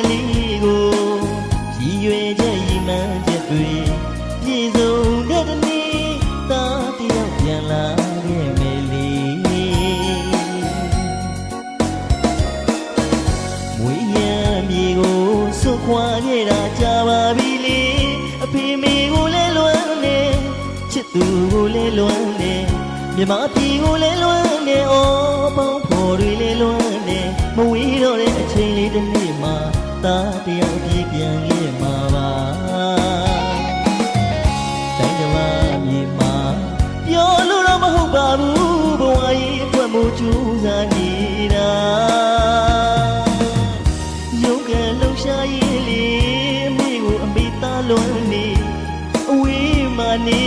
လေးကိုရည်ရွယ်ချက်ရည်မှန်းချက်တွေပြည့်စုံတဲ့နေ့သားတယောက်ပြန်လာခဲ့မယ်လေမွေးရမြေကိုစွန့်ခွာခဲ့တာကြာပါပြီလေအဖေမေကိုလည်းလွမ်းနေချစ်သူကိုလည်းလွမ်းနေမြမပြည်ကိုလည်းလွမ်းနေအော်ပေါင်းဖော်တွေလည်းလွမ်းနေမဝေးတော့တဲ့အချိန်လေးတစ်နေ့မှာသားတယောက်ပြေးပြန်ခဲ့မှာပါတိုင်းကလာမြေမှာပြောလို့တော့မဟုတ်ပါဘူးဘဝကြီးအတွက်မို့ကြိုးစားနေတာရုပ်ကလှုပ်ရှားရေးလေအမေကိုအမေသားလွမ်းနေအဝေးမှနေ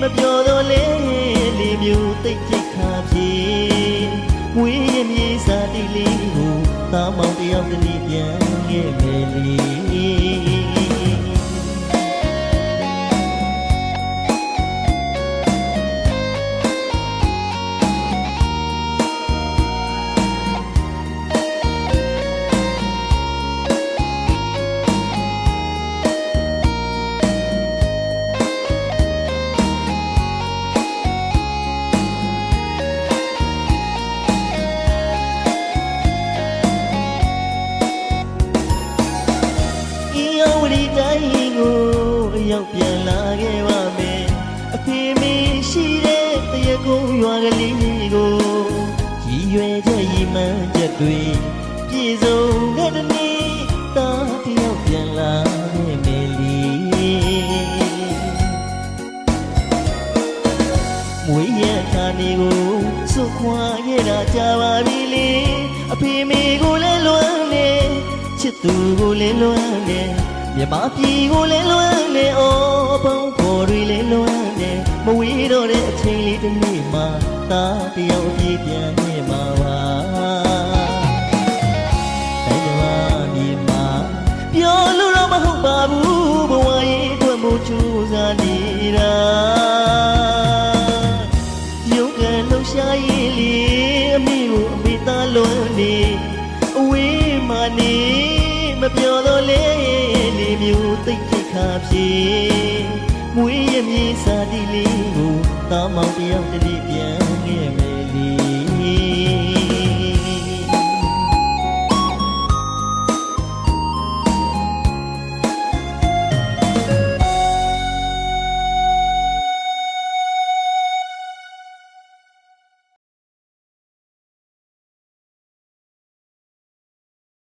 မပြောတော့လေလေမျိုးတိတ်ချိတ်ခါပြေဝေးရမြေစာတိလေးကိုသားမောင်တယောက်တည်းပြန်ခဲ့မယ်လေတိုင်းကိုရောက်ပြန်လာခဲ့ပါမယ်အဖေမေရှိတဲ့တရကုန်းရွာကလေးကိုရည်ရွယ်ချက်ရည်မှန်းချက်တွေပြည့်စုံတဲ့နေ့သားတယောက်ပြန်လာခဲ့မယ်လေမွေးရခါနေကိုစွန့်ခွာခဲ့တာကြာပါပြီလေအဖေမေကိုလည်းလွမ်းနေချစ်သူကိုလည်းလွမ်းနေမြမပြည်ကိုလည်းလွမ်းနေအော်ပေါင်းဖော်တွေလည်းလွမ်းနေမဝေးတော့တဲ့အချိန်လေးတစ်နေ့မှာသားတယောက်ပြေးပြန်ခဲ့မှာပါတိုင်းကလာမြေမှာပြောလို့တော့မဟုတ်ပါဘူးဘဝရဲ့အတွက်မို့ကြိုးစားနေတာရုပ်ကလှုပ်ရှားရေးလေအမေကိုအမေသားလွမ်းနေအဝေးမှနေမပြောတော့လေလေမျိုးတိတ်ချိတ်ခါပြေမွေးရမြေစာတိလေးကိုသားမောင်တယောက်တည်းပြန်ခဲ့